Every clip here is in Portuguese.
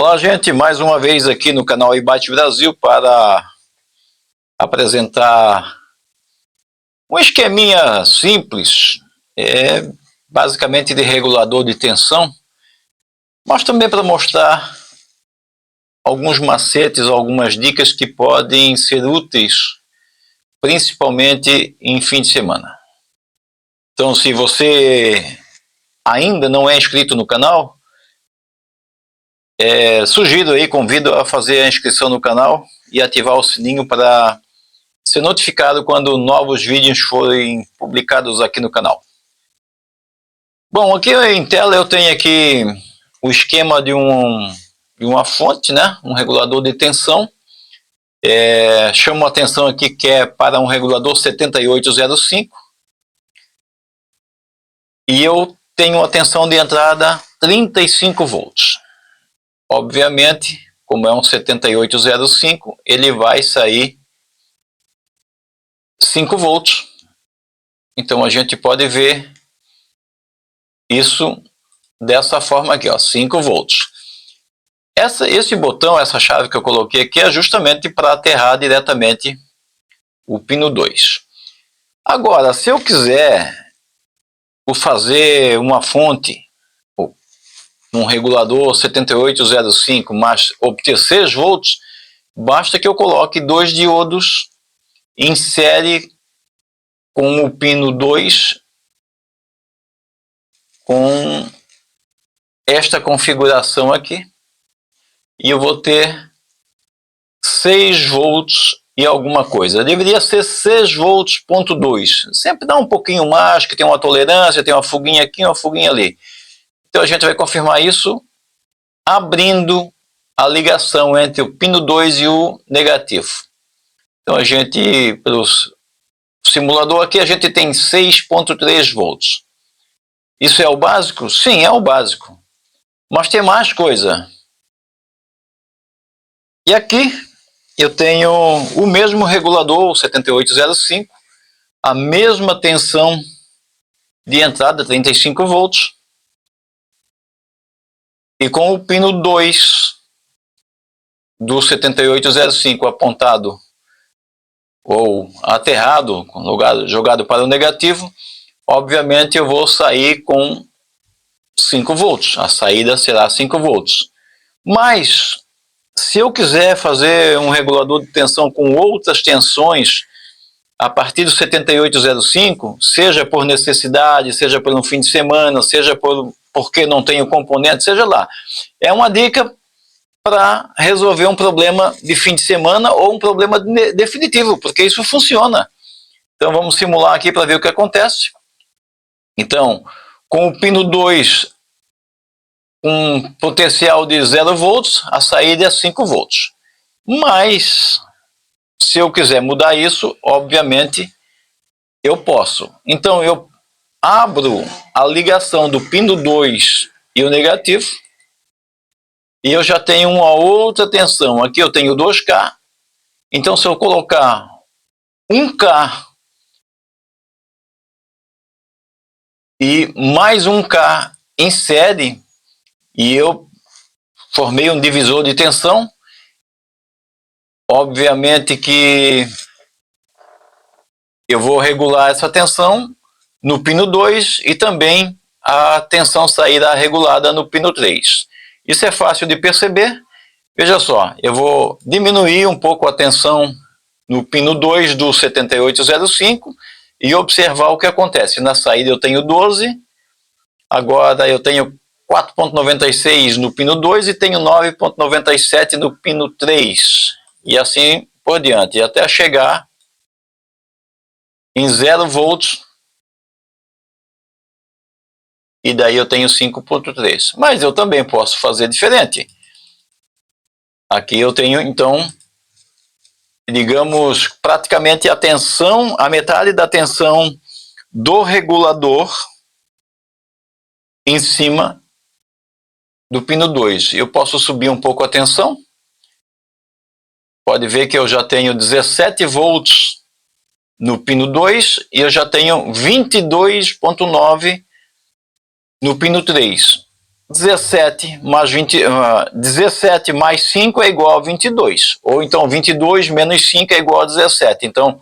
Olá, gente, mais uma vez aqui no canal iByte Brasil para apresentar um esqueminha simples, basicamente de regulador de tensão, mas também para mostrar alguns macetes, algumas dicas que podem ser úteis, principalmente em fim de semana. Então, se você ainda não é inscrito no canal, sugiro aí, convido a fazer a inscrição no canal e ativar o sininho para ser notificado quando novos vídeos forem publicados aqui no canal. Bom, aqui em tela eu tenho aqui o esquema de uma fonte, né? Um regulador de tensão. Chamo a atenção aqui que é para um regulador 7805. E eu tenho uma tensão de entrada 35 volts. Obviamente, como é um 7805, ele vai sair 5 volts. Então a gente pode ver isso dessa forma aqui, ó, 5 volts. Esse botão, essa chave que eu coloquei aqui é justamente para aterrar diretamente o pino 2. Agora, se eu quiser fazer uma fonte, um regulador 7805, mas obter 6 volts, basta que eu coloque 2 diodos em série com o pino 2 com esta configuração aqui, e eu vou ter 6 volts e alguma coisa. Deveria ser 6 volts ponto 2. Sempre dá um pouquinho mais, que tem uma tolerância, tem uma fuguinha aqui, uma fuguinha ali. Então a gente vai confirmar isso abrindo a ligação entre o pino 2 e o negativo. Então a gente, pelo simulador aqui, a gente tem 6.3 volts. Isso é o básico? Sim, é o básico. Mas tem mais coisa. E aqui eu tenho o mesmo regulador, o 7805, a mesma tensão de entrada, 35 volts, e com o pino 2 do 7805 apontado ou aterrado, jogado para o negativo, obviamente eu vou sair com 5 volts, a saída será 5 volts. Mas, se eu quiser fazer um regulador de tensão com outras tensões, a partir do 7805, seja por necessidade, seja por um fim de semana, seja porque não tenho componente, seja lá. É uma dica para resolver um problema de fim de semana ou um problema definitivo, porque isso funciona. Então vamos simular aqui para ver o que acontece. Então, com o pino 2, um potencial de 0 volts, a saída é 5 volts. Mas, se eu quiser mudar isso, obviamente, eu posso. Então, eu abro a ligação do pino 2 e o negativo, e eu já tenho uma outra tensão. Aqui eu tenho 2K, então se eu colocar 1K e mais 1K em série, e eu formei um divisor de tensão, obviamente que eu vou regular essa tensão no pino 2 e também a tensão sairá regulada no pino 3. Isso é fácil de perceber. Veja só, eu vou diminuir um pouco a tensão no pino 2 do 7805 e observar o que acontece. Na saída eu tenho 12, agora eu tenho 4.96 no pino 2 e tenho 9.97 no pino 3. E assim por diante, até chegar em 0 volts. E daí eu tenho 5.3. Mas eu também posso fazer diferente. Aqui eu tenho, então, digamos, praticamente a tensão, a metade da tensão do regulador em cima do pino 2. Eu posso subir um pouco a tensão. Pode ver que eu já tenho 17 volts no pino 2 e eu já tenho 22.9 no pino 3. 17 mais 5 é igual a 22. Ou então 22 menos 5 é igual a 17. Então,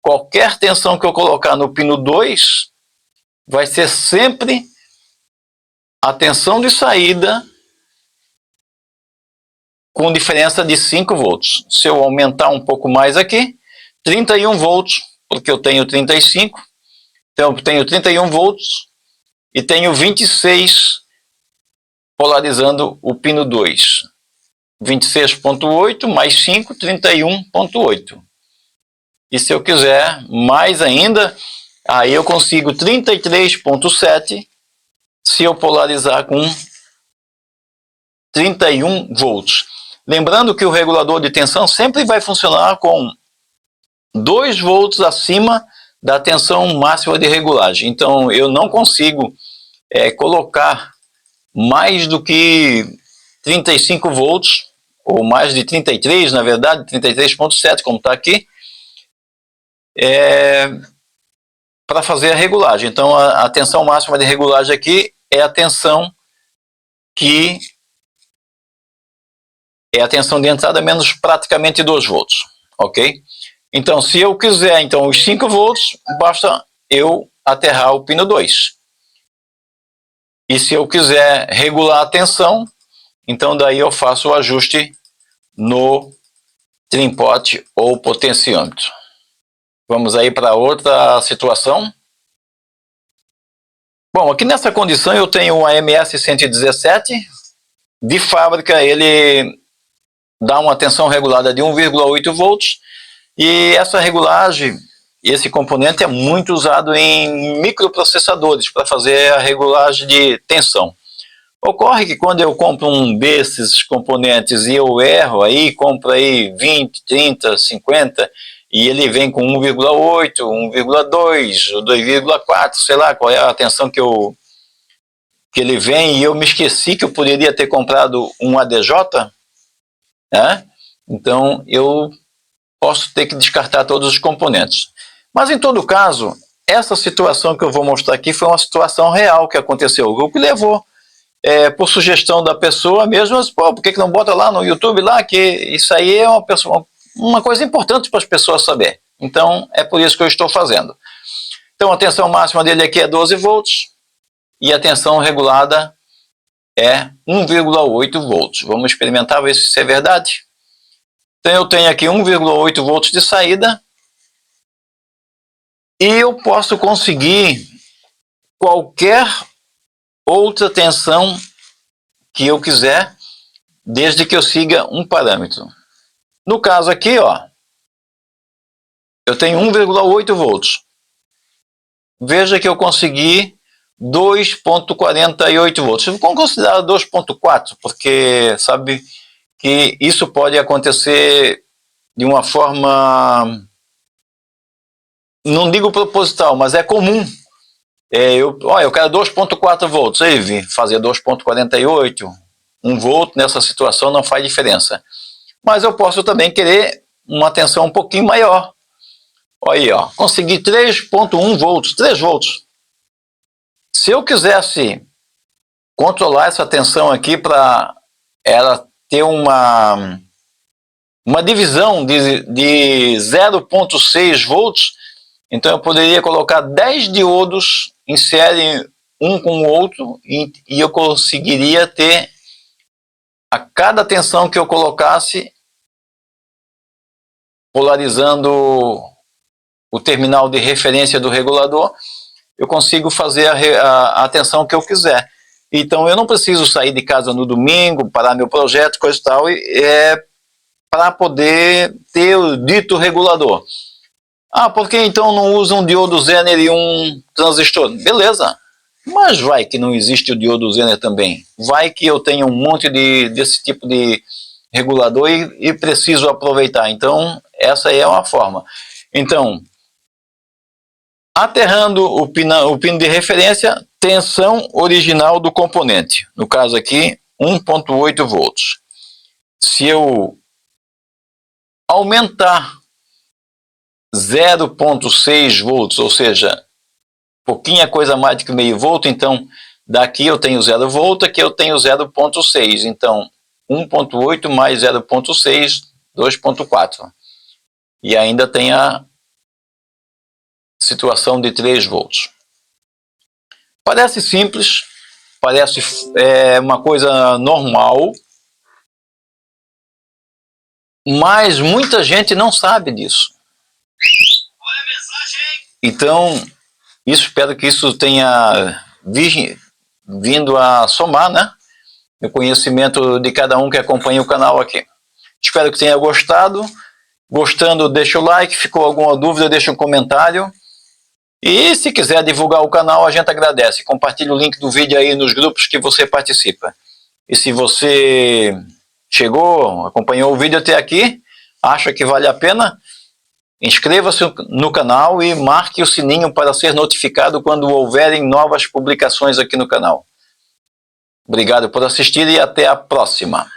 qualquer tensão que eu colocar no pino 2 vai ser sempre a tensão de saída com diferença de 5 volts. Se eu aumentar um pouco mais aqui, 31 volts, porque eu tenho 35, então eu tenho 31 volts e tenho 26 polarizando o pino 2. 26,8 mais 5, 31,8. E se eu quiser mais ainda, aí eu consigo 33,7 se eu polarizar com 31 volts. Lembrando que o regulador de tensão sempre vai funcionar com 2 volts acima da tensão máxima de regulagem. Então eu não consigo colocar mais do que 35 volts, ou mais de 33, na verdade, 33,7, como está aqui, para fazer a regulagem. Então a tensão máxima de regulagem aqui é a tensão que é a tensão de entrada menos praticamente 2 volts, ok? Então, se eu quiser então os 5 volts, basta eu aterrar o pino 2. E se eu quiser regular a tensão, então daí eu faço o ajuste no trim-pot ou potenciômetro. Vamos aí para outra situação. Bom, aqui nessa condição eu tenho um AMS 117. De fábrica ele dá uma tensão regulada de 1,8 volts. E essa regulagem, esse componente é muito usado em microprocessadores para fazer a regulagem de tensão. Ocorre que quando eu compro um desses componentes e eu erro aí, compro aí 20, 30, 50, e ele vem com 1,8, 1,2, 2,4, sei lá qual é a tensão que ele vem, e eu me esqueci que eu poderia ter comprado um ADJ, né? Então eu posso ter que descartar todos os componentes. Mas em todo caso, essa situação que eu vou mostrar aqui foi uma situação real que aconteceu, o que levou por sugestão da pessoa mesmo, mas, pô, por que não bota lá no YouTube lá, que isso aí é uma coisa importante para as pessoas saberem. Então, é por isso que eu estou fazendo. Então, a tensão máxima dele aqui é 12 volts e a tensão regulada é 1,8 volts. Vamos experimentar, ver se isso é verdade. Então, eu tenho aqui 1,8 volts de saída e eu posso conseguir qualquer outra tensão que eu quiser, desde que eu siga um parâmetro. No caso aqui, ó, eu tenho 1,8 volts. Veja que eu consegui 2,48 volts. Vamos considerar 2,4, porque sabe que isso pode acontecer de uma forma, não digo proposital, mas é comum. Eu quero 2,4 volts, aí fazer 2,48, 1 volt nessa situação não faz diferença. Mas eu posso também querer uma tensão um pouquinho maior. Olha aí, ó, consegui 3,1 volts, 3 volts. Se eu quisesse controlar essa tensão aqui para ela ter uma divisão de 0,6 volts, então eu poderia colocar 10 diodos em série um com o outro e eu conseguiria ter a cada tensão que eu colocasse polarizando o terminal de referência do regulador, eu consigo fazer a tensão que eu quiser. Então eu não preciso sair de casa no domingo, parar meu projeto, coisa e tal, para poder ter o dito regulador. Ah, por que então não usam um diodo Zener e um transistor? Beleza, mas vai que não existe o diodo Zener também. Vai que eu tenho um monte desse tipo de regulador e preciso aproveitar. Então essa aí é uma forma. Então, aterrando o pino de referência, tensão original do componente. No caso aqui, 1,8 volts. Se eu aumentar 0,6 volts, ou seja, pouquinha coisa mais do que meio volt, então Daqui eu tenho 0 volt, aqui eu tenho 0,6. Então, 1,8 mais 0,6, 2,4. E ainda tem a situação de 3 volts. Parece simples, parece uma coisa normal, mas muita gente não sabe disso. Então, espero que isso tenha vindo a somar, né, no conhecimento de cada um que acompanha o canal aqui. Espero que tenha gostado. Gostando, deixa o like. Ficou alguma dúvida, deixa um comentário. E se quiser divulgar o canal, a gente agradece. Compartilhe o link do vídeo aí nos grupos que você participa. E se você chegou, acompanhou o vídeo até aqui, acha que vale a pena, inscreva-se no canal e marque o sininho para ser notificado quando houverem novas publicações aqui no canal. Obrigado por assistir e até a próxima.